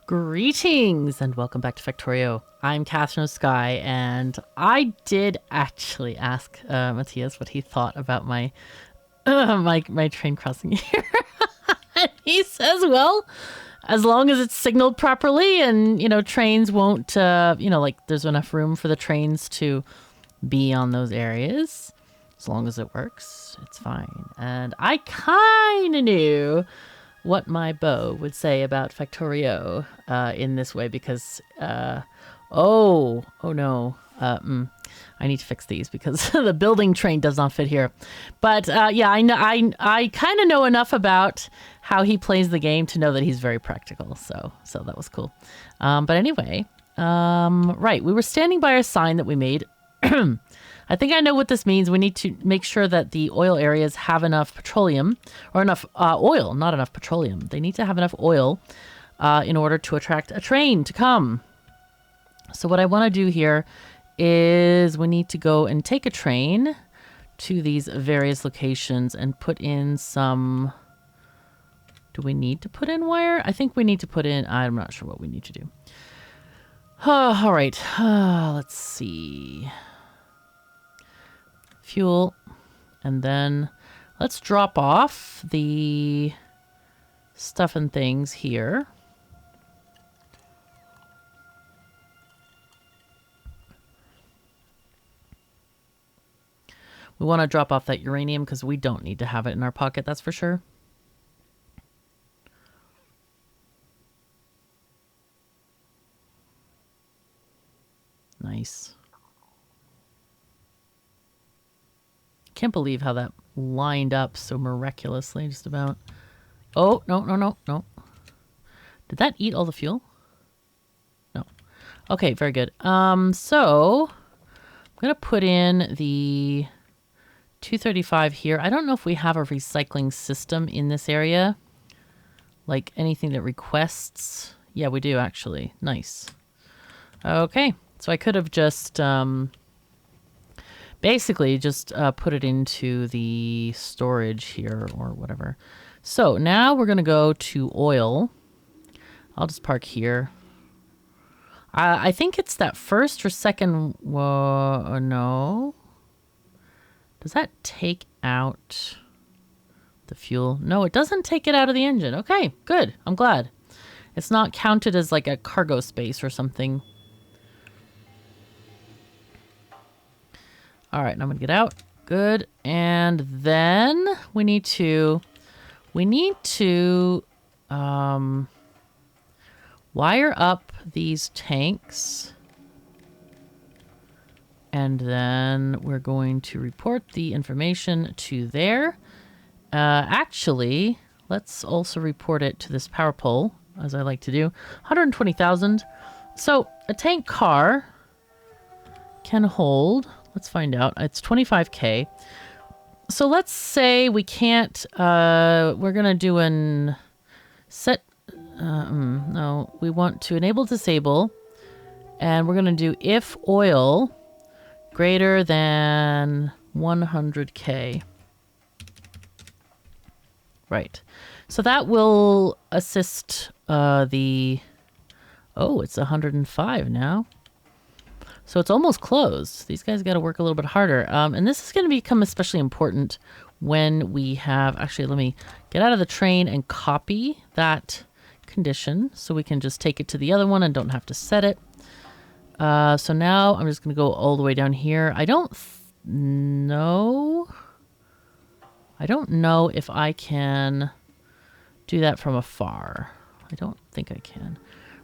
Greetings and welcome back to Factorio. I'm KatherineOfSky, and I did actually ask Matthias what he thought about my my train crossing here. And he says, well, as long as it's signaled properly and, trains won't, like there's enough room for the trains to be on those areas, as long as it works, it's fine. And I kind of knew what my beau would say about Factorio in this way because, oh no, I need to fix these because the building train does not fit here. But yeah, I know I kind of know enough about how he plays the game to know that he's very practical. So that was cool. But anyway, right, we were standing by our sign that we made. I think I know what this means. We need to make sure that the oil areas have enough petroleum, or enough oil, not enough petroleum. They need to have enough oil in order to attract a train to come. So what I want to do here is we need to go and take a train to these various locations and put in some... Do we need to put in wire? I think we need to put in... I'm not sure what we need to do. All right. Let's see... Fuel, and then let's drop off the stuff and things here. We want to drop off that uranium because we don't need to have it in our pocket, that's for sure. Nice. Can't believe how that lined up so miraculously, just about. Oh, no. Did that eat all the fuel? No. Okay, very good. So I'm going to put in the 235 here. I don't know if we have a recycling system in this area. Like anything that requests. Yeah, we do actually. Nice. Okay, so I could have just... basically just put it into the storage here or whatever. So now we're going to go to oil. I'll just park here. I think it's that first or second. No. Does that take out the fuel? No, it doesn't take it out of the engine. Okay, good. I'm glad. It's not counted as like a cargo space or something. All right, now I'm gonna get out. Good. And then we need to wire up these tanks. And then we're going to report the information to there. Actually, let's also report it to this power pole, as I like to do. 120,000. So a tank car can hold... Let's find out. It's 25K. So let's say we can't, we're going to do an set, no, we want to enable disable, and we're going to do if oil greater than 100K. Right. So that will assist the, oh, it's 105 now. So it's almost closed. These guys got to work a little bit harder. And this is going to become especially important when we have... Actually, let me get out of the train and copy that condition so we can just take it to the other one and don't have to set it. So now I'm just going to go all the way down here. I don't know if I can do that from afar. I don't think I can.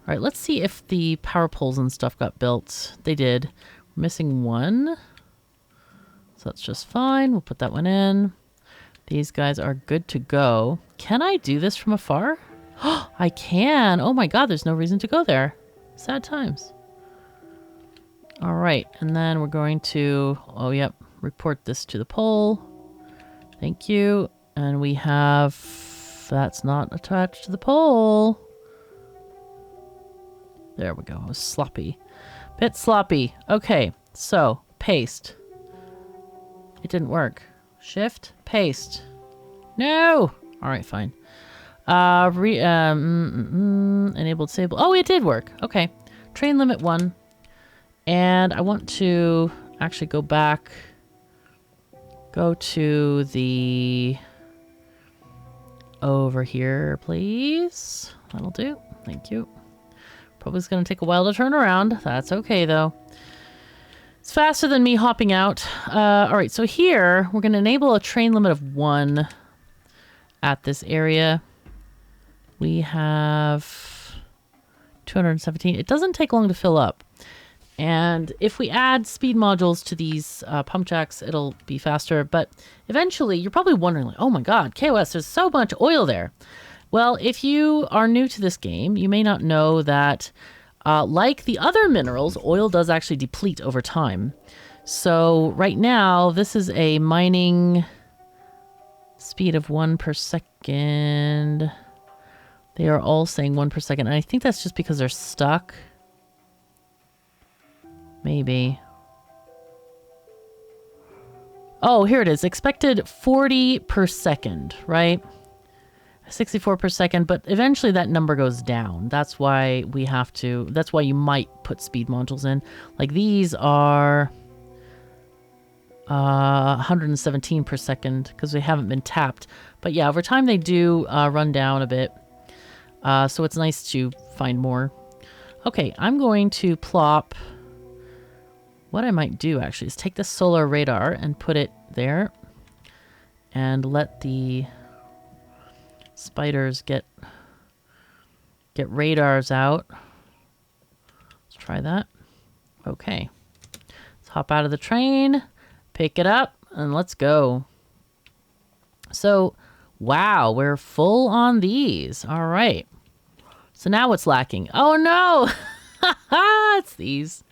All right, let's see if the power poles and stuff got built. They did. We're missing one. So that's just fine. We'll put that one in. These guys are good to go. Can I do this from afar? I can. Oh my God, there's no reason to go there. Sad times. All right, and then we're going to, oh yep, report this to the pole. Thank you. And we have, that's not attached to the pole. There we go. It was sloppy. Bit sloppy. Okay, so paste. It didn't work. Shift, paste. No! All right, fine. Enable, disable. Oh, it did work. Okay. Train limit 1. And I want to actually go back. Go to the... over here, please. That'll do. Thank you. Probably is going to take a while to turn around. That's okay, though. It's faster than me hopping out. All right, so here, we're going to enable a train limit of 1 at this area. We have 217. It doesn't take long to fill up. And if we add speed modules to these pump jacks, it'll be faster. But eventually, you're probably wondering, like, oh my god, KOS, there's so much oil there. Well, if you are new to this game, you may not know that, like the other minerals, oil does actually deplete over time. So right now, this is a mining speed of 1 per second. They are all saying 1 per second. And I think that's just because they're stuck. Maybe. Oh, here it is. Expected 40 per second, right? 64 per second, but eventually that number goes down. That's why we have to... That's why you might put speed modules in. Like these are 117 per second because they haven't been tapped. But yeah, over time they do run down a bit. So it's nice to find more. Okay, I'm going to plop... What I might do, actually, is take the solar radar and put it there. And let the spiders get radars out. Let's try that. Okay. Let's hop out of the train, pick it up, and let's go. So, wow, we're full on these. All right. So now what's lacking? Oh, no! It's these.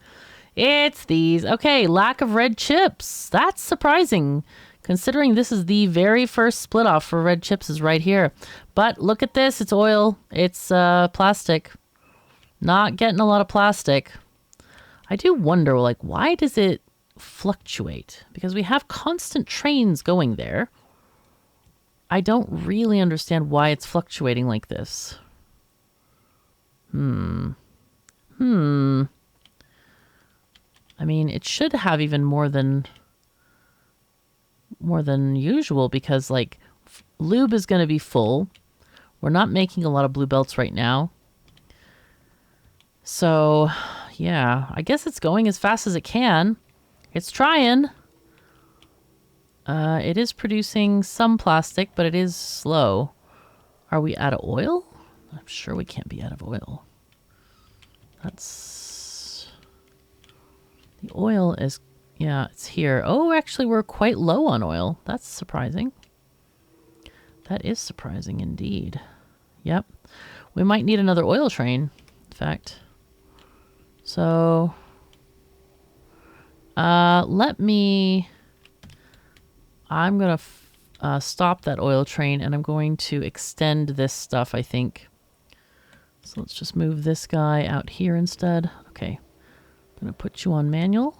It's these. Okay, lack of red chips. That's surprising, considering this is the very first split off for red chips is right here. But look at this. It's oil. It's plastic. Not getting a lot of plastic. I do wonder, like, why does it fluctuate? Because we have constant trains going there. I don't really understand why it's fluctuating like this. I mean, it should have even more than usual because, like, lube is going to be full. We're not making a lot of blue belts right now. So, yeah, I guess it's going as fast as it can. It's trying. It is producing some plastic, but it is slow. Are we out of oil? I'm sure we can't be out of oil. That's... The oil is... Yeah, it's here. Oh, actually, we're quite low on oil. That's surprising. That is surprising indeed. Yep. We might need another oil train, in fact. So... let me... I'm going to stop that oil train, and I'm going to extend this stuff, I think. So let's just move this guy out here instead. Okay. I'm going to put you on manual.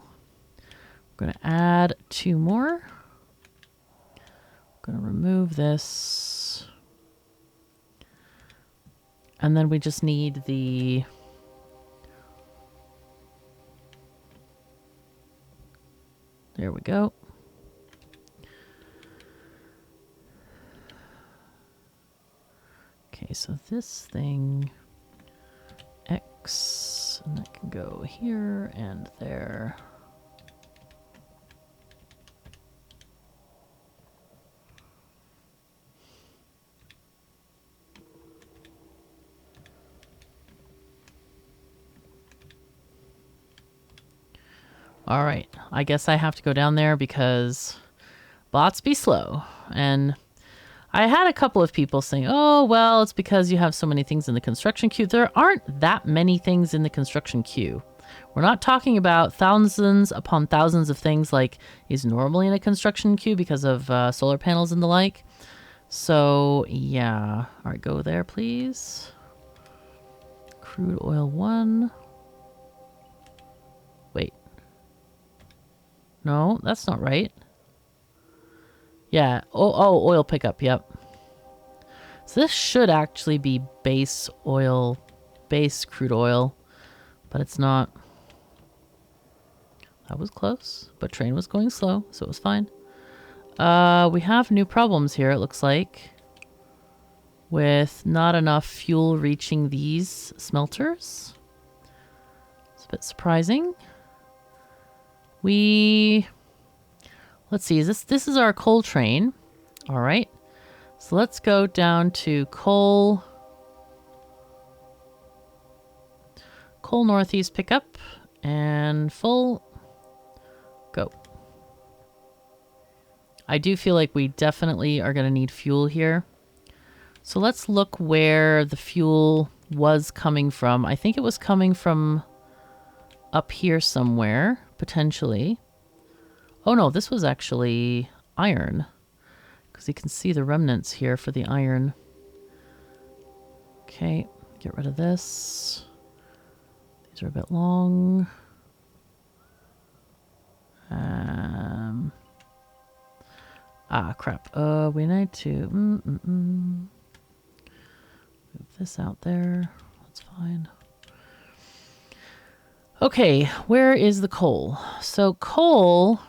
I'm going to add 2 more. I'm going to remove this. And then we just need the... There we go. Okay, so this thing, X, and that can go here and there. All right, I guess I have to go down there because bots be slow. And I had a couple of people saying, oh, well, it's because you have so many things in the construction queue. There aren't that many things in the construction queue. We're not talking about thousands upon thousands of things like is normally in a construction queue because of solar panels and the like. So, yeah. All right, go there, please. Crude oil 1. Wait. No, that's not right. Yeah. Oh, oil pickup. Yep. So this should actually be base oil, base crude oil, but it's not. That was close, but train was going slow, so it was fine. We have new problems here, it looks like, with not enough fuel reaching these smelters. It's a bit surprising. Let's see, this is our coal train. All right. So let's go down to coal northeast pickup and full go. I do feel like we definitely are going to need fuel here. So let's look where the fuel was coming from. I think it was coming from up here somewhere, potentially. Oh no, this was actually iron. Because you can see the remnants here for the iron. Okay, get rid of this. These are a bit long. Crap. We need to move this out there. That's fine. Okay, where is the coal? So coal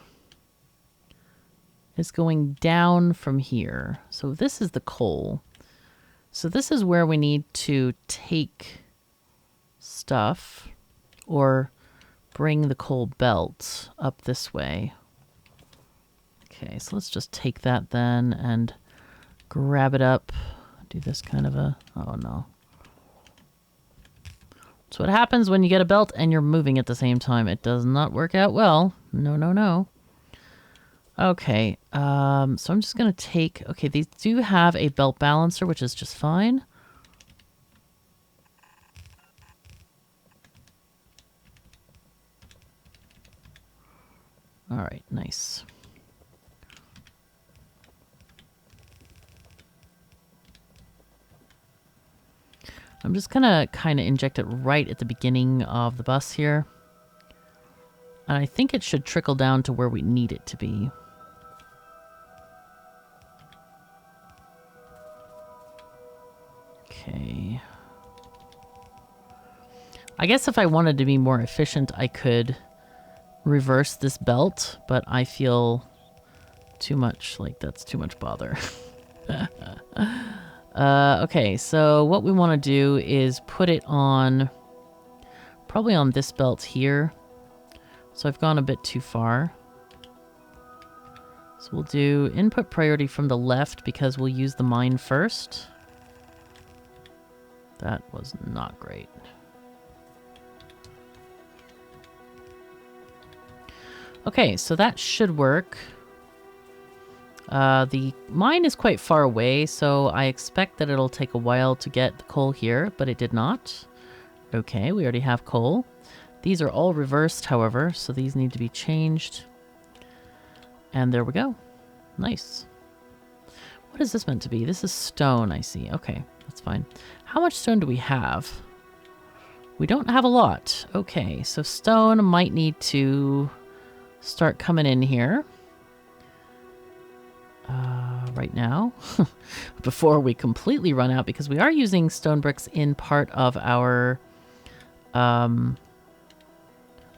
is going down from here. So this is the coal. So this is where we need to take stuff or bring the coal belt up this way. Okay, so let's just take that then and grab it up. Do this kind of a... Oh, no. That's what happens when you get a belt and you're moving at the same time. It does not work out well. No, no, no. Okay, so I'm just going to take... Okay, these do have a belt balancer, which is just fine. All right, nice. I'm just going to kind of inject it right at the beginning of the bus here. And I think it should trickle down to where we need it to be. Okay. I guess if I wanted to be more efficient, I could reverse this belt, but I feel too much like that's too much bother. Okay, so what we want to do is put it on, probably on this belt here. So I've gone a bit too far. So we'll do input priority from the left because we'll use the mine first. That was not great. Okay, so that should work. The mine is quite far away, so I expect that it'll take a while to get the coal here, but it did not. Okay, we already have coal. These are all reversed, however, so these need to be changed. And there we go. Nice. What is this meant to be? This is stone, I see. Okay, that's fine. How much stone do we have? We don't have a lot. Okay, so stone might need to start coming in here. Right now, before we completely run out, because we are using stone bricks in part of our... Oh,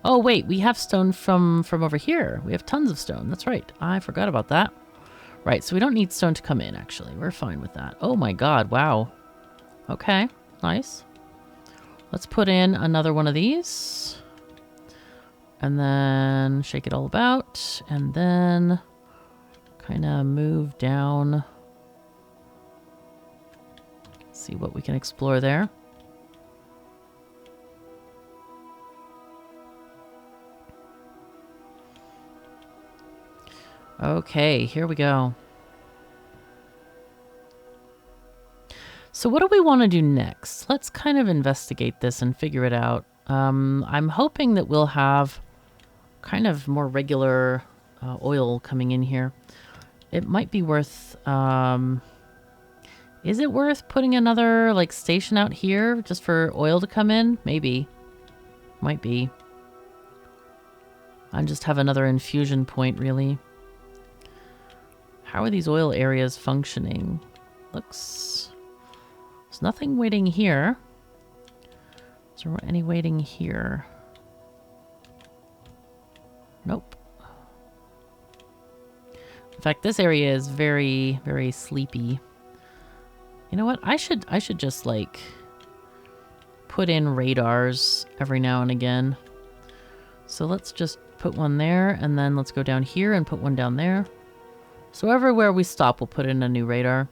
wait, we have stone from over here. We have tons of stone. That's right. I forgot about that. Right, so we don't need stone to come in, actually. We're fine with that. Oh my god, wow. Okay, nice. Let's put in another one of these. And then shake it all about. And then kind of move down. See what we can explore there. Okay, here we go. So what do we want to do next? Let's kind of investigate this and figure it out. I'm hoping that we'll have kind of more regular oil coming in here. It might be worth... is it worth putting another like station out here just for oil to come in? Maybe. Might be. I just have another infusion point, really. How are these oil areas functioning? Looks There's nothing waiting here. Is there any waiting here? Nope. In fact, this area is very, very sleepy. You know what? I should just like put in radars every now and again. So let's just put one there, and then let's go down here and put one down there. So everywhere we stop, we'll put in a new radar.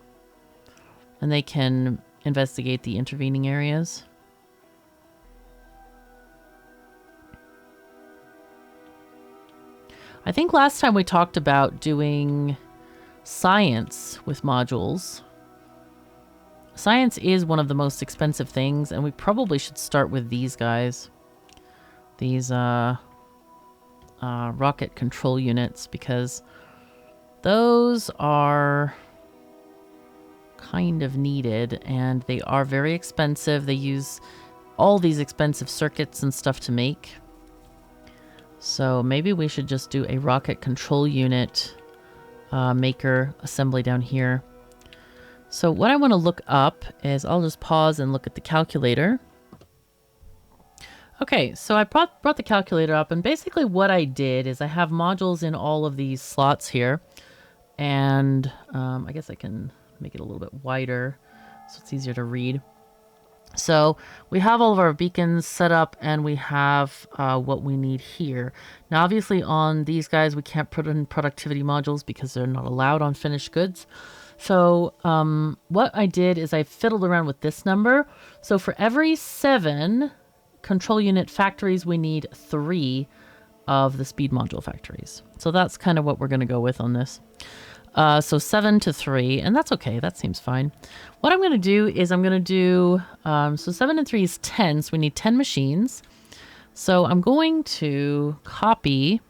And they can investigate the intervening areas. I think last time we talked about doing science with modules. Science is one of the most expensive things, and we probably should start with these guys. These rocket control units, because those are kind of needed, and they are very expensive. They use all these expensive circuits and stuff to make. So maybe we should just do a rocket control unit maker assembly down here. So what I want to look up is, I'll just pause and look at the calculator. Okay, so I brought the calculator up, and basically what I did is I have modules in all of these slots here. And I guess I can make it a little bit wider so it's easier to read. So we have all of our beacons set up, and we have what we need here. Now, obviously on these guys, we can't put in productivity modules because they're not allowed on finished goods. So what I did is I fiddled around with this number. So for every 7 control unit factories, we need 3 of the speed module factories. So that's kind of what we're going to go with on this. So 7 to 3, and that's okay. That seems fine. What I'm going to do is I'm going to do, so 7 and 3 is 10, so we need 10 machines. So I'm going to copy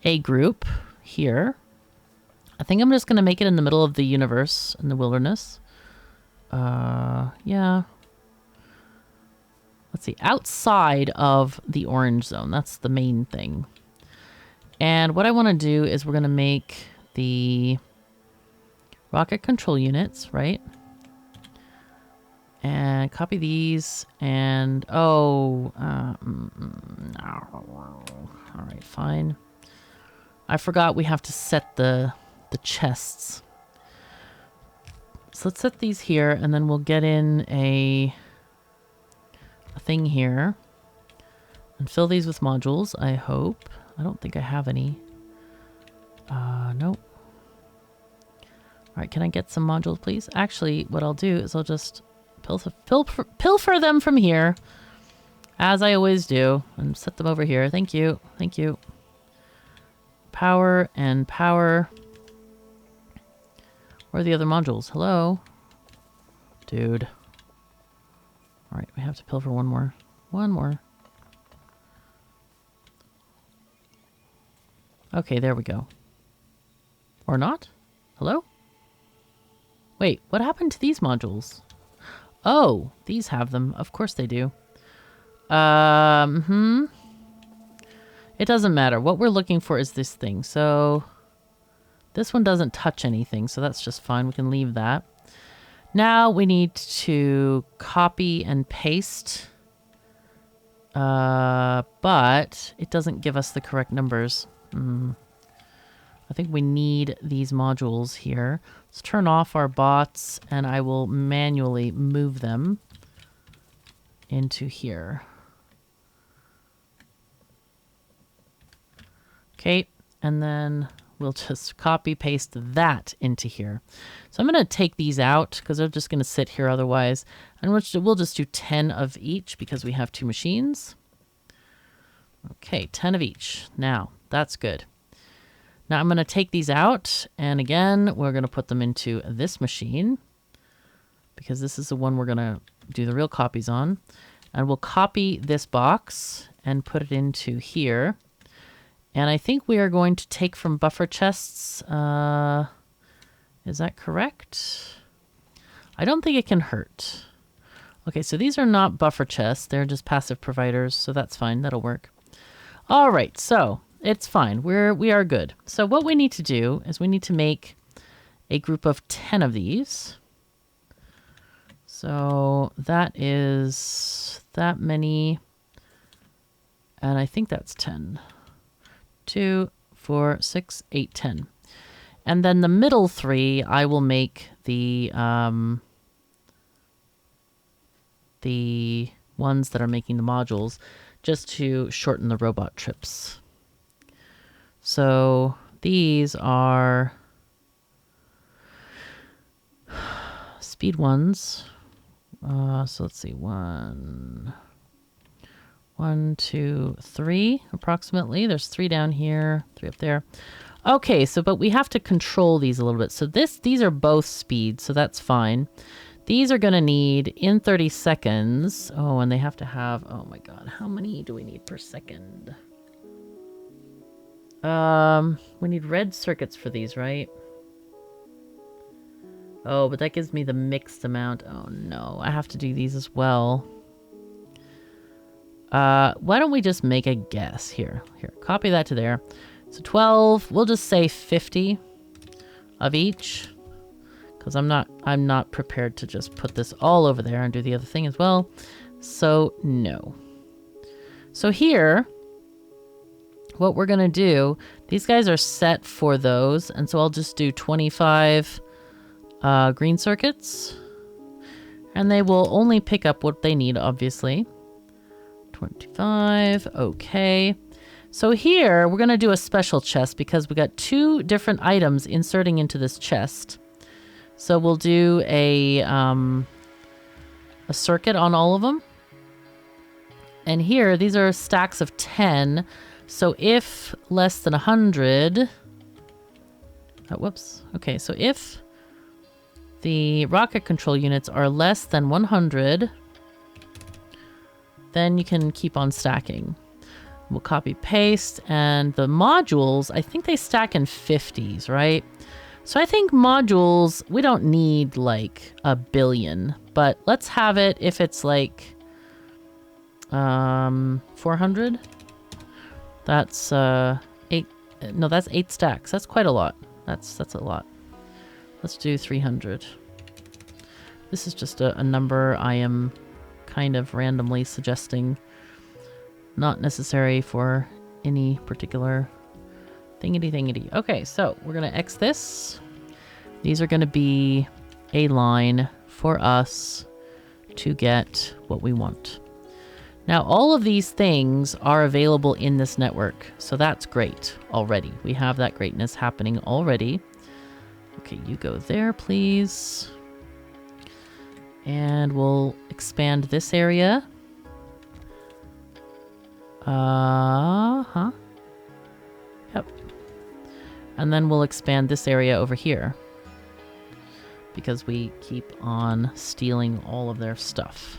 a group here. I think I'm just going to make it in the middle of the universe, in the wilderness. Yeah. Let's see, outside of the orange zone. That's the main thing. And what I want to do is we're going to make the rocket control units, right? And copy these, and all right, fine. I forgot we have to set the chests. So let's set these here, and then we'll get in a thing here and fill these with modules, I hope. I don't think I have any. Nope. All right, can I get some modules, please? Actually, what I'll do is I'll just pilfer them from here, as I always do, and set them over here. Thank you. Thank you. Power and power. Where are the other modules? Hello? Dude. All right, we have to pilfer one more. One more. Okay, there we go. Or not? Hello? Wait, what happened to these modules? Oh, these have them. Of course they do. It doesn't matter. What we're looking for is this thing. So this one doesn't touch anything, so that's just fine. We can leave that. Now we need to copy and paste. But it doesn't give us the correct numbers. I think we need these modules here. Let's turn off our bots, and I will manually move them into here. Okay, and then we'll just copy paste that into here. So I'm going to take these out because they're just going to sit here otherwise. And we'll just do 10 of each because we have 2 machines. Okay, 10 of each. Now, that's good. Now I'm going to take these out, and again, we're going to put them into this machine because this is the one we're going to do the real copies on. And we'll copy this box and put it into here. And I think we are going to take from buffer chests. Is that correct? I don't think it can hurt. Okay, so these are not buffer chests. They're just passive providers, so that's fine. That'll work. All right, so it's fine. We are good. So what we need to do is we need to make a group of 10 of these. So that is that many. And I think that's 10. 2, 4, 6, 8, 10. And then the middle 3, I will make the ones that are making the modules just to shorten the robot trips. So these are speed ones. So let's see, 1, 2, 3 approximately. There's 3 down here, 3 up there. Okay, so but we have to control these a little bit. So these are both speed, so that's fine. These are going to need in 30 seconds. Oh, and they have to have, oh my god, how many do we need per second? We need red circuits for these, right? Oh, but that gives me the mixed amount. Oh no, I have to do these as well. Why don't we just make a guess here? Here, copy that to there. So 12, we'll just say 50 of each. Because I'm not prepared to just put this all over there and do the other thing as well. So no. So here, what we're gonna do, these guys are set for those, and so I'll just do 25 green circuits. And they will only pick up what they need, obviously. 25, okay. So here, we're gonna do a special chest because we got 2 different items inserting into this chest. So we'll do a circuit on all of them. And here, these are stacks of 10. So if less than 100... Oh, whoops. Okay, so if the rocket control units are less than 100, then you can keep on stacking. We'll copy paste, and the modules, I think they stack in 50s, right? So I think modules, we don't need like 1 billion, but let's have it if it's like 400. That's 8, no, that's 8 stacks. That's quite a lot. That's a lot. Let's do 300. This is just a number I am kind of randomly suggesting. Not necessary for any particular thingity. Okay, so we're going to X this. These are going to be a line for us to get what we want. Now, all of these things are available in this network, so that's great already. We have that greatness happening already. Okay, you go there, please. And we'll expand this area. Yep. And then we'll expand this area over here. Because we keep on stealing all of their stuff.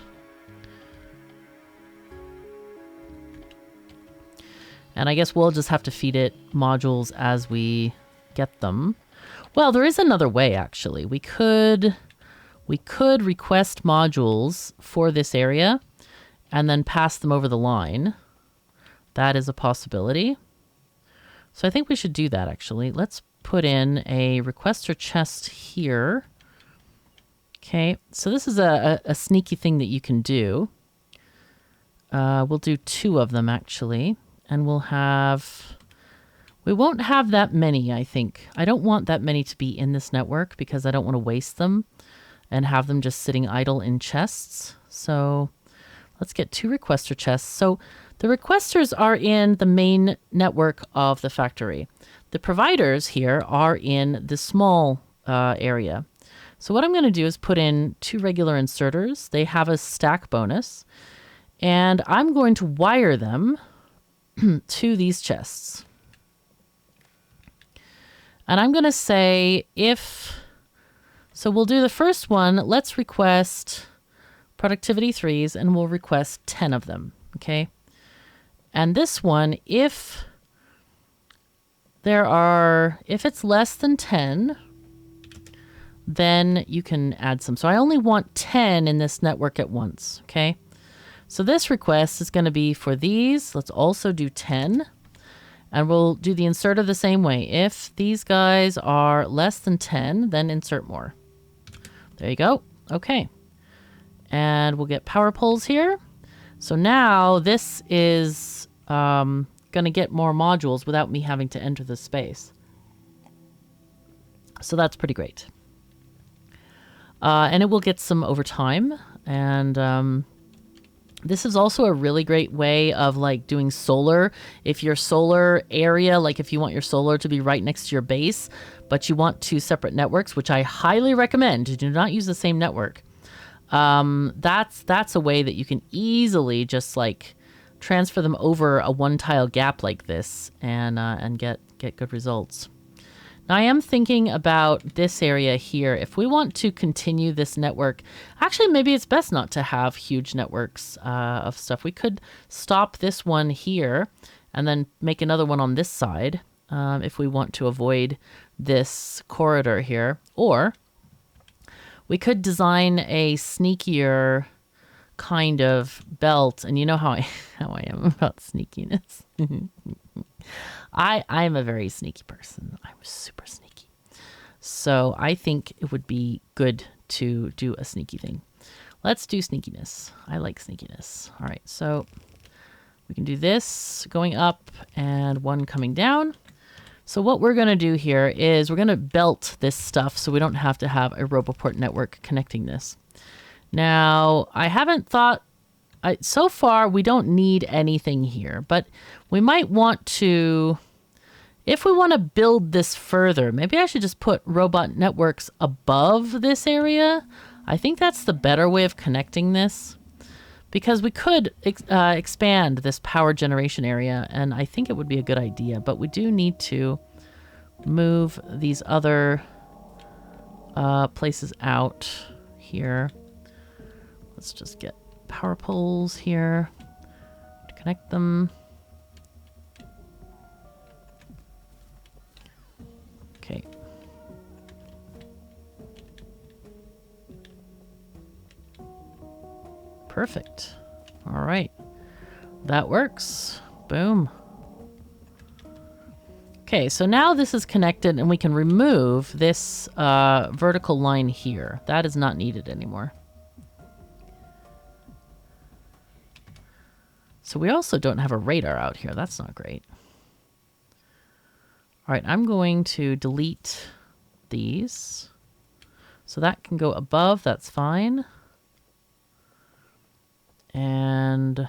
And I guess we'll just have to feed it modules as we get them. Well, there is another way, actually. We could request modules for this area and then pass them over the line. That is a possibility. So I think we should do that, actually. Let's put in a requester chest here. Okay, so this is a sneaky thing that you can do. We'll do 2 of them, actually. And we'll have... We won't have that many, I think. I don't want that many to be in this network because I don't want to waste them and have them just sitting idle in chests. So let's get 2 requester chests. So the requesters are in the main network of the factory. The providers here are in the small area. So what I'm going to do is put in 2 regular inserters. They have a stack bonus. And I'm going to wire them to these chests. And I'm going to say if... So we'll do the first one. Let's request productivity 3s, and we'll request 10 of them. Okay? And this one, if it's less than 10, then you can add some. So I only want 10 in this network at once. Okay? So this request is going to be for these. Let's also do 10. And we'll do the inserter the same way. If these guys are less than 10, then insert more. There you go. Okay. And we'll get power poles here. So now this is going to get more modules without me having to enter the space. So that's pretty great. And it will get some over time. And this is also a really great way of like doing solar. If your solar area, like if you want your solar to be right next to your base, but you want two separate networks, which I highly recommend, do not use the same network. That's a way that you can easily just like transfer them over a one tile gap like this and get good results. Now I am thinking about this area here. If we want to continue this network, actually maybe it's best not to have huge networks of stuff. We could stop this one here and then make another one on this side if we want to avoid this corridor here. Or we could design a sneakier kind of belt, and you know how I am about sneakiness. I'm a very sneaky person. I'm super sneaky. So I think it would be good to do a sneaky thing. Let's do sneakiness. I like sneakiness. All right, so we can do this going up and one coming down. So what we're going to do here is we're going to belt this stuff so we don't have to have a Roboport network connecting this. Now, I haven't thought, so far we don't need anything here, but we might want to, if we want to build this further, maybe I should just put robot networks above this area. I think that's the better way of connecting this, because we could expand this power generation area, and I think it would be a good idea, but we do need to move these other places out here. Let's just get power poles here to connect them. Okay. Perfect. All right. That works. Boom. Okay, so now this is connected and we can remove this vertical line here. That is not needed anymore. So we also don't have a radar out here. That's not great. All right, I'm going to delete these. So that can go above, that's fine. And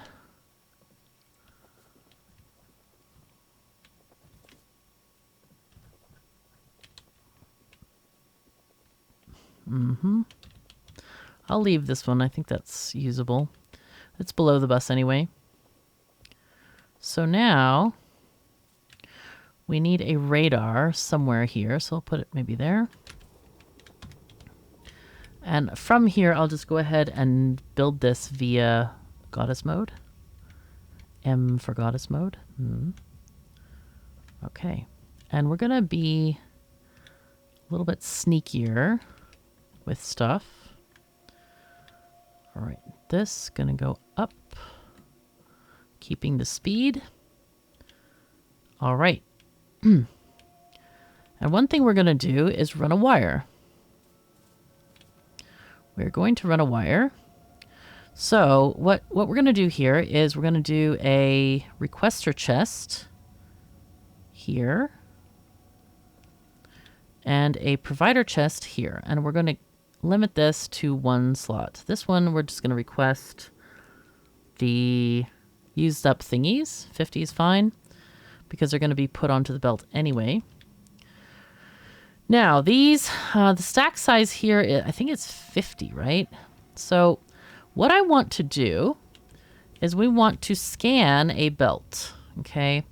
I'll leave this one. I think that's usable. It's below the bus anyway. So now we need a radar somewhere here. So I'll put it maybe there. And from here, I'll just go ahead and build this via goddess mode. M for goddess mode. Okay. And we're going to be a little bit sneakier with stuff. All right. This going to go up, keeping the speed. All right. And one thing we're going to do is run a wire. We're going to run a wire. So what we're going to do here is we're going to do a requester chest here and a provider chest here. And we're going to limit this to one slot. This one, we're just going to request the used up thingies. 50 is fine because they're going to be put onto the belt anyway. Now, these, the stack size here, I think it's 50, right? So what I want to do is we want to scan a belt, okay?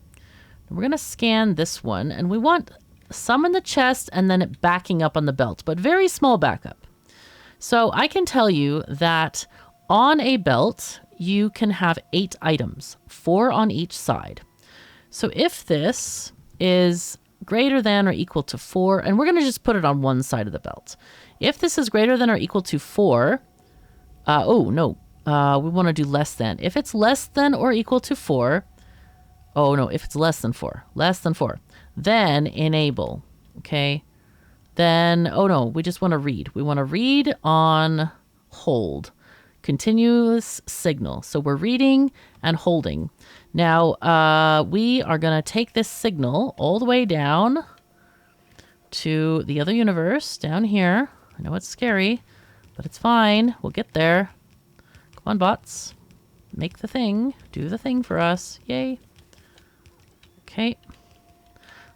We're going to scan this one, and we want some in the chest and then it backing up on the belt, but very small backup. So I can tell you that on a belt, you can have 8 items, 4 on each side. So if this is greater than or equal to 4, and we're going to just put it on one side of the belt. If this is greater than or equal to 4, we want to do less than. If it's less than or equal to 4, if it's less than 4, then enable, okay? Then, we just want to read. We want to read on hold. continuous signal. So we're reading and holding. Now, we are going to take this signal all the way down to the other universe down here. I know it's scary, but it's fine. We'll get there. Come on, bots. Make the thing. Do the thing for us. Yay. Okay.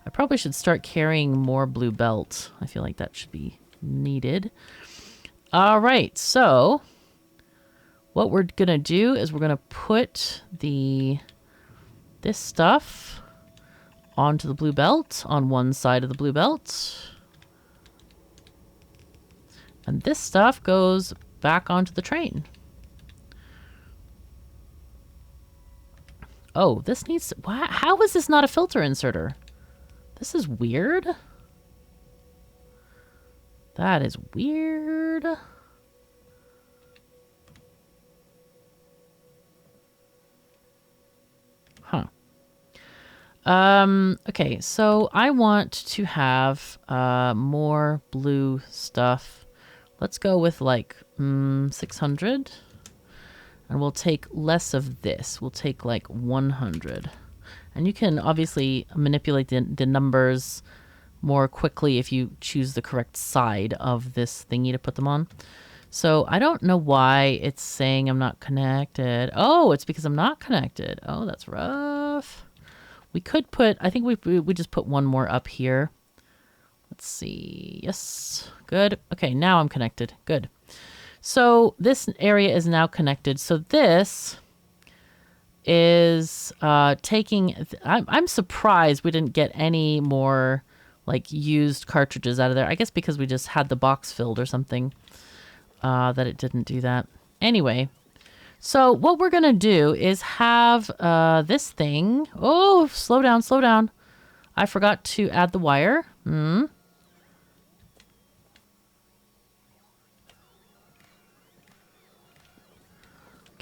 I probably should start carrying more blue belt. I feel like that should be needed. All right, so what we're going to do is we're going to put this stuff onto the blue belt on one side of the blue belt. And this stuff goes back onto the train. Oh, this needs... How is this not a filter inserter? This is weird. That is weird. Huh. Okay, so I want to have more blue stuff. Let's go with like 600. And we'll take less of this. We'll take like 100. And you can obviously manipulate the numbers more quickly if you choose the correct side of this thingy to put them on. So I don't know why it's saying I'm not connected. Oh, it's because I'm not connected. Oh, that's rough. We could put, I think we just put one more up here. Let's see. Yes. Good. Okay, now I'm connected. Good. So this area is now connected. So this is taking... I'm surprised we didn't get any more like used cartridges out of there. I guess because we just had the box filled or something that it didn't do that. Anyway, so what we're going to do is have this thing... Oh, slow down, slow down. I forgot to add the wire.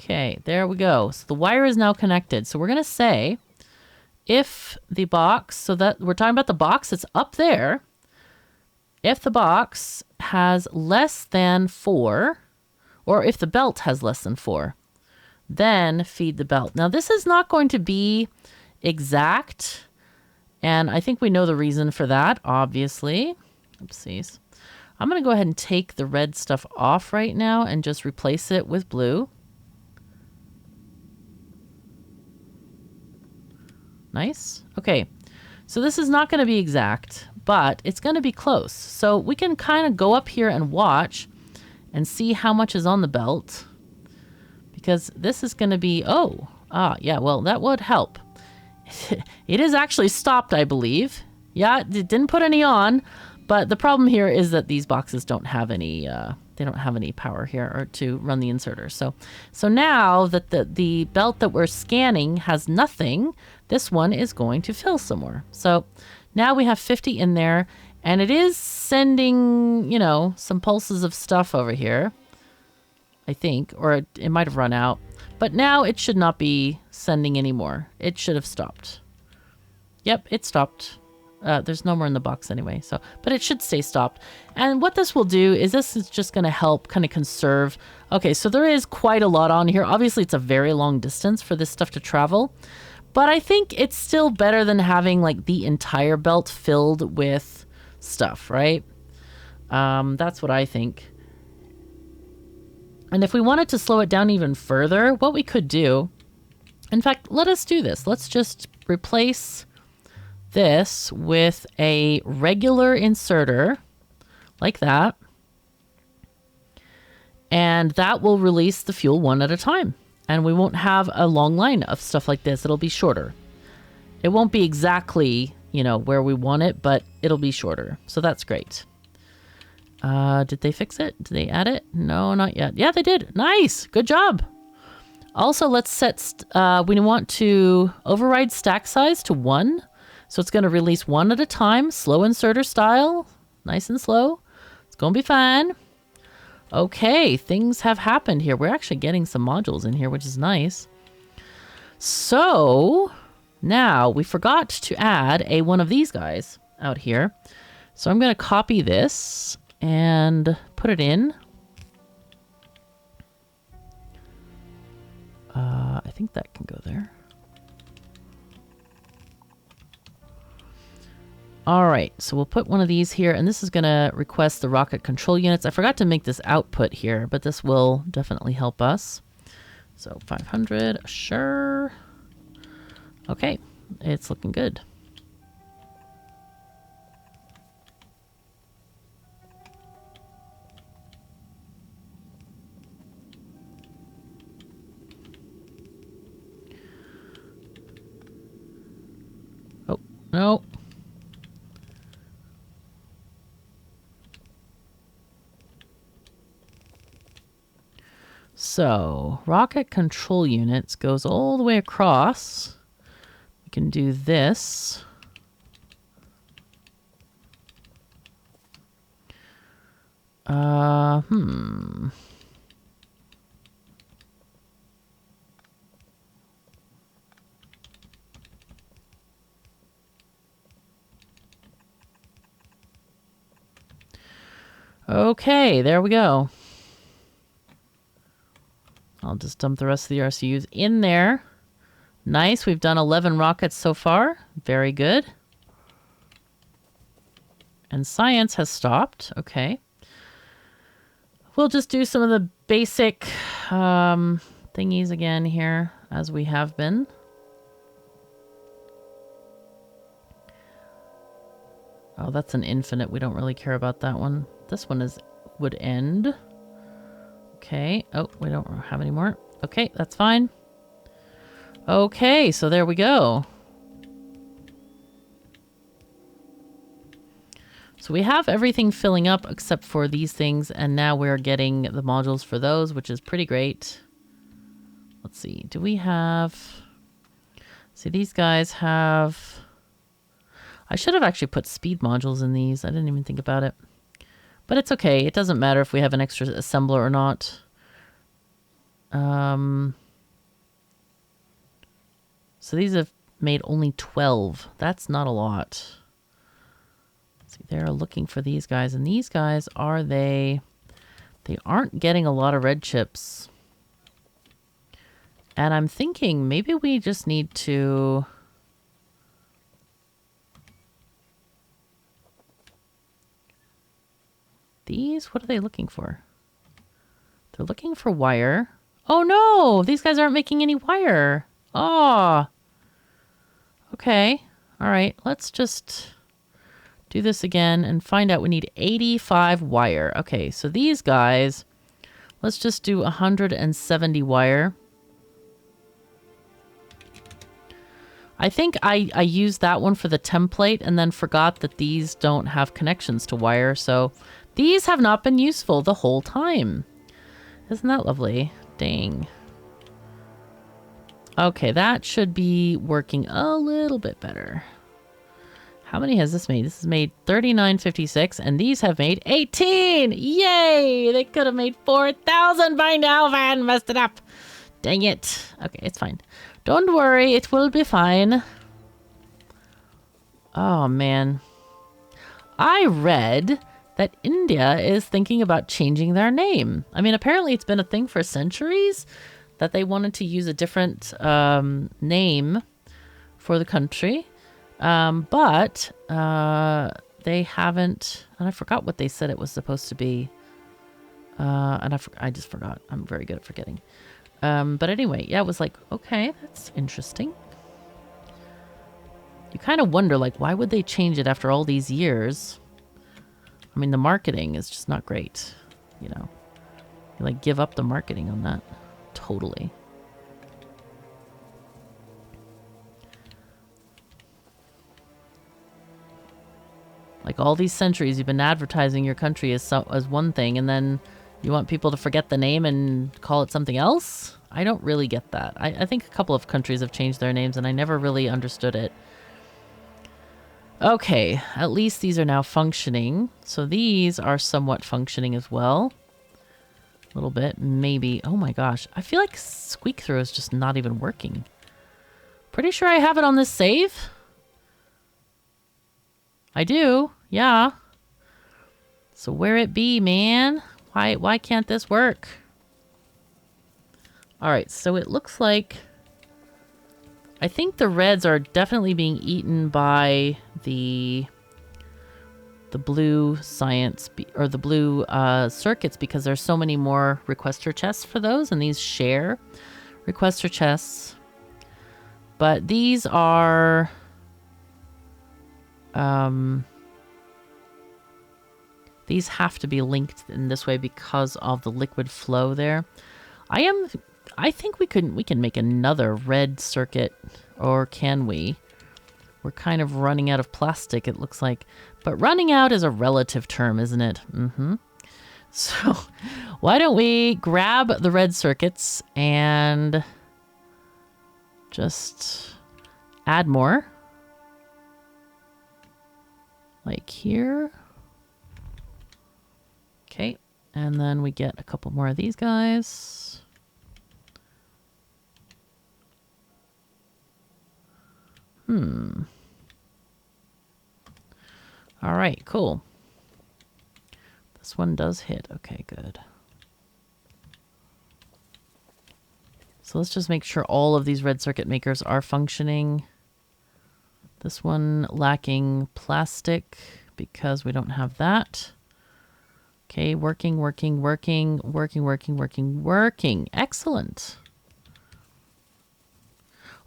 Okay, there we go. So the wire is now connected. So we're going to say if the box, so that we're talking about the box that's up there, if the box has less than 4, or if the belt has less than 4, then feed the belt. Now this is not going to be exact, and I think we know the reason for that, obviously. Oopsies. I'm going to go ahead and take the red stuff off right now and just replace it with blue. Nice. Okay, so this is not going to be exact, but it's going to be close. So we can kind of go up here and watch and see how much is on the belt. Because this is going to be... yeah, well, that would help. It is actually stopped, I believe. Yeah, it didn't put any on, but the problem here is that these boxes don't have any... they don't have any power here or to run the inserter. So now that the belt that we're scanning has nothing, this one is going to fill some more. So now we have 50 in there, and it is sending, you know, some pulses of stuff over here, I think, or it might have run out. But now it should not be sending anymore. It should have stopped. Yep, it stopped. There's no more in the box anyway, so, but it should stay stopped. And what this will do is this is just going to help kind of conserve. Okay, so there is quite a lot on here. Obviously, it's a very long distance for this stuff to travel, but I think it's still better than having like the entire belt filled with stuff, right? That's what I think. And if we wanted to slow it down even further, what we could do, in fact, let us do this. Let's just replace this with a regular inserter like that, and that will release the fuel one at a time, and we won't have a long line of stuff like this. It'll be shorter. It won't be exactly, you know, where we want it, but it'll be shorter, so that's great. Did they fix it? Did they add it? No, not yet. Yeah, they did. Nice. Good job. Also, let's set we want to override stack size to 1. So it's going to release one at a time, slow inserter style, nice and slow. It's going to be fine. Okay, things have happened here. We're actually getting some modules in here, which is nice. So now we forgot to add one of these guys out here. So I'm going to copy this and put it in. think that can go there. All right, so we'll put one of these here, and this is going to request the rocket control units. I forgot to make this output here, but this will definitely help us. So 500, sure. Okay, it's looking good. Oh, no. So, rocket control units goes all the way across. We can do this. Okay, there we go. I'll just dump the rest of the RCUs in there. Nice, we've done 11 rockets so far. Very good. And science has stopped. Okay. We'll just do some of the basic thingies again here, as we have been. Oh, that's an infinite. We don't really care about that one. This one would end. Okay. Oh, we don't have any more. Okay, that's fine. Okay, so there we go. So we have everything filling up except for these things, and now we're getting the modules for those, which is pretty great. Let's see. Do we have... See, these guys have... I should have actually put speed modules in these. I didn't even think about it. But it's okay. It doesn't matter if we have an extra assembler or not. So these have made only 12. That's not a lot. Let's see, they're looking for these guys. And these guys, are they... They aren't getting a lot of red chips. And I'm thinking maybe we just need to... These, what are they looking for? They're looking for wire. Oh no, these guys aren't making any wire. Oh. Okay, all right, let's just do this again and find out we need 85 wire. Okay, so these guys, let's just do 170 wire. I think I used that one for the template and then forgot that these don't have connections to wire, so these have not been useful the whole time. Isn't that lovely? Dang. Okay, that should be working a little bit better. How many has this made? This has made 3956, and these have made 18! Yay! They could have made 4,000 by now, Van messed it up. Dang it. Okay, it's fine. Don't worry, it will be fine. Oh, man. I read that India is thinking about changing their name. I mean, apparently it's been a thing for centuries that they wanted to use a different name for the country. But they haven't, and I forgot what they said it was supposed to be. And I just forgot. I'm very good at forgetting. But anyway, yeah, it was like, okay, that's interesting. You kind of wonder, like, why would they change it after all these years? I mean, the marketing is just not great, you know. You, like, give up the marketing on that. Totally. Like, all these centuries you've been advertising your country as one thing, and then you want people to forget the name and call it something else? I don't really get that. I think a couple of countries have changed their names, and I never really understood it. Okay, at least these are now functioning. So these are somewhat functioning as well. A little bit, maybe. Oh my gosh, I feel like Squeak Through is just not even working. Pretty sure I have it on this save. I do, yeah. So where it be, man? Why can't this work? All right, so it looks like I think the reds are definitely being eaten by the blue science or the blue circuits, because there's so many more requester chests for those, and these share requester chests. But these are these have to be linked in this way because of the liquid flow there. I think we can make another red circuit, or can we? We're kind of running out of plastic, it looks like. But running out is a relative term, isn't it? Mm-hmm. So why don't we grab the red circuits and just add more. Like here. Okay, and then we get a couple more of these guys. All right, cool. This one does hit. Okay, good. So let's just make sure all of these red circuit makers are functioning. This one lacking plastic because we don't have that. Okay, working. Excellent.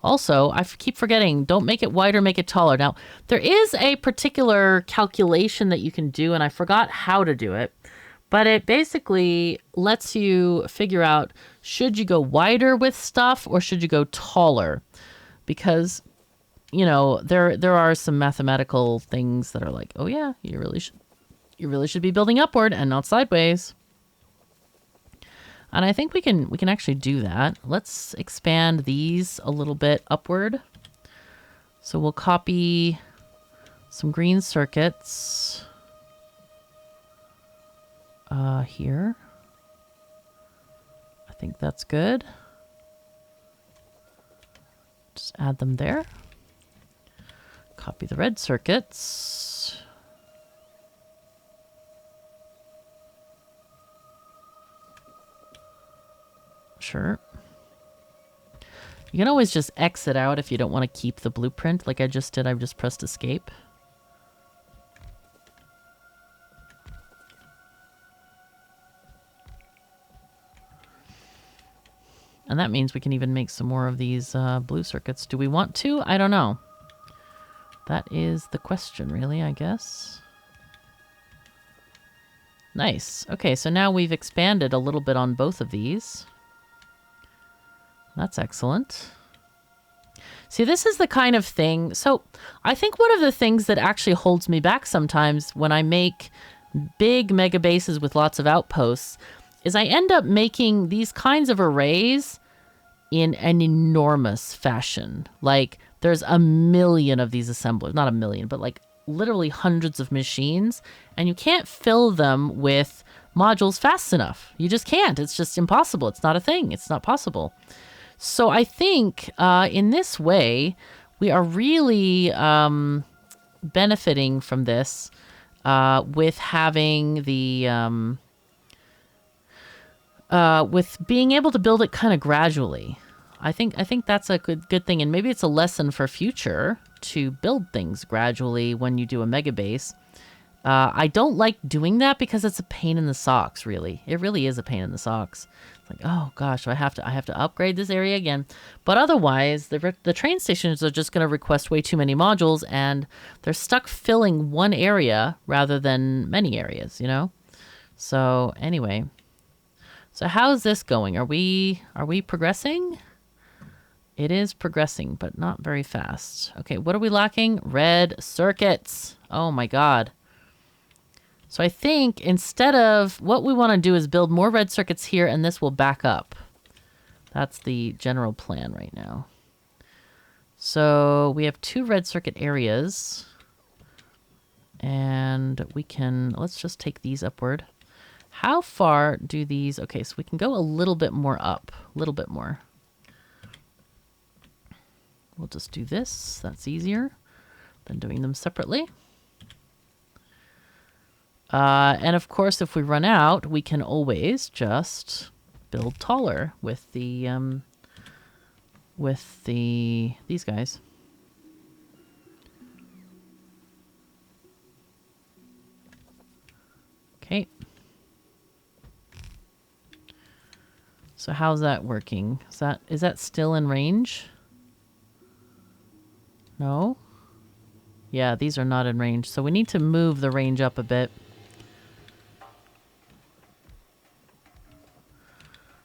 Also, I keep forgetting, don't make it wider, make it taller. Now, there is a particular calculation that you can do, and I forgot how to do it. But it basically lets you figure out, should you go wider with stuff or should you go taller? Because, you know, there are some mathematical things that are like, oh yeah, you really should be building upward and not sideways. And I think we can actually do that. Let's expand these a little bit upward. So we'll copy some green circuits here. I think that's good. Just add them there. Copy the red circuits. Sure. You can always just exit out if you don't want to keep the blueprint like I just did. I've just pressed escape. And that means we can even make some more of these blue circuits. Do we want to? I don't know. That is the question, really, I guess. Nice. Okay, so now we've expanded a little bit on both of these. That's excellent. See, this is the kind of thing. So I think one of the things that actually holds me back sometimes when I make big mega bases with lots of outposts is I end up making these kinds of arrays in an enormous fashion. Like there's a million of these assemblers, not a million, but like literally hundreds of machines, and you can't fill them with modules fast enough. You just can't. It's just impossible. It's not a thing. It's not possible. So I think in this way, we are really benefiting from this with having the with being able to build it kind of gradually. I think that's a good thing, and maybe it's a lesson for future to build things gradually when you do a mega base. I don't like doing that because it's a pain in the socks, really. It really is a pain in the socks. It's like, oh gosh, I have to upgrade this area again. But otherwise, the train stations are just going to request way too many modules, and they're stuck filling one area rather than many areas, you know? So anyway, so how's this going? Are we progressing? It is progressing, but not very fast. Okay, what are we lacking? Red circuits. Oh my god. So I think instead of, what we want to do is build more red circuits here, and this will back up. That's the general plan right now. So we have 2 red circuit areas. And we can, let's just take these upward. How far do these, okay, so we can go a little bit more up, a little bit more. We'll just do this, that's easier than doing them separately. And of course, if we run out, we can always just build taller with the with these guys. Okay. So how's that working? Is that still in range? No? Yeah, these are not in range. So we need to move the range up a bit.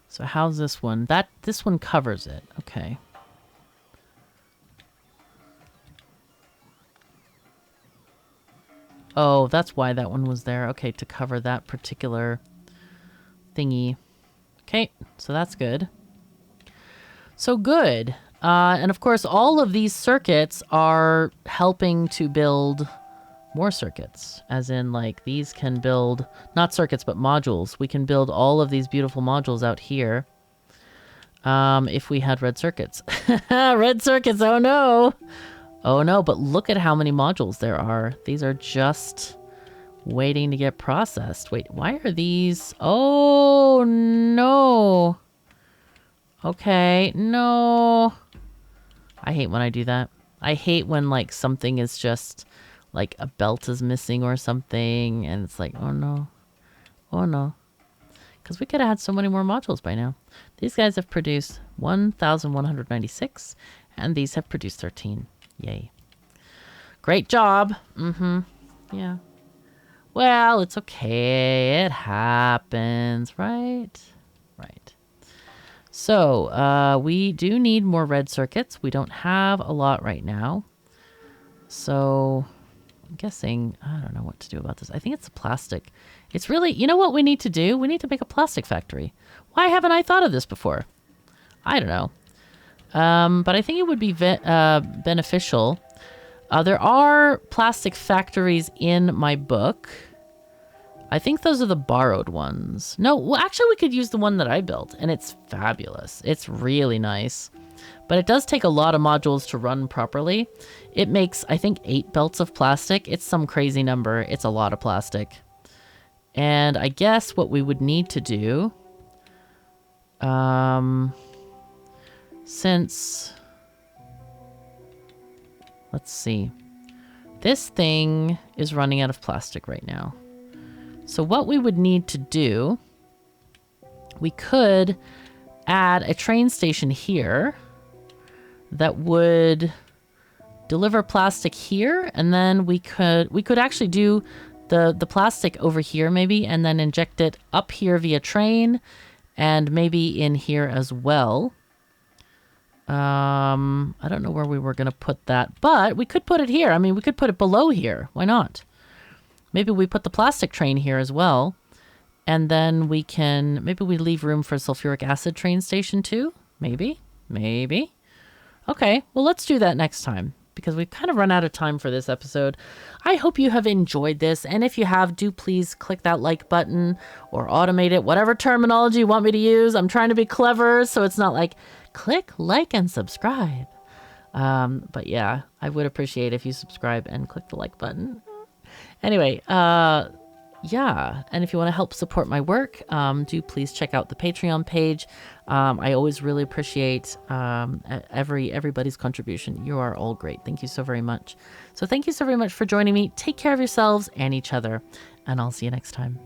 So how's this one? This one covers it. Okay. Oh, that's why that one was there. Okay, to cover that particular thingy. Okay, so that's good. So good. And of course, all of these circuits are helping to build more circuits. As in, like, these can build, not circuits, but modules. We can build all of these beautiful modules out here. If we had red circuits. Red circuits, oh no! Oh no, but look at how many modules there are. These are just waiting to get processed. Wait, why are these? Oh no. Okay, no. I hate when I do that. I hate when, like, something is just, like, a belt is missing or something, and it's like, oh no. Oh no. Because we could have had so many more modules by now. These guys have produced 1,196, and these have produced 13. Yay. Great job. Mm-hmm. Yeah. Well, it's okay. It happens, right? Right. So, we do need more red circuits. We don't have a lot right now. So, I'm guessing, I don't know what to do about this. I think it's the plastic. It's really, you know what we need to do? We need to make a plastic factory. Why haven't I thought of this before? I don't know. But I think it would be beneficial. There are plastic factories in my book. I think those are the borrowed ones. No, well, actually we could use the one that I built, and it's fabulous. It's really nice. But it does take a lot of modules to run properly. It makes, I think, 8 belts of plastic. It's some crazy number. It's a lot of plastic. And I guess what we would need to do, since, let's see, this thing is running out of plastic right now. So what we would need to do, we could add a train station here that would deliver plastic here, and then we could actually do the plastic over here maybe, and then inject it up here via train, and maybe in here as well. I don't know where we were gonna put that, but we could put it here. I mean, we could put it below here. Why not? Maybe we put the plastic train here as well, and then we can, maybe we leave room for a sulfuric acid train station too. Maybe. Okay, well, let's do that next time, because we've kind of run out of time for this episode. I hope you have enjoyed this, and if you have, do please click that like button or automate it, whatever terminology you want me to use. I'm trying to be clever, so it's not like click, like, and subscribe. But yeah, I would appreciate if you subscribe and click the like button. Anyway, yeah, and if you want to help support my work, do please check out the Patreon page. I always really appreciate everybody's contribution. You are all great. Thank you so very much. So thank you so very much for joining me. Take care of yourselves and each other, and I'll see you next time.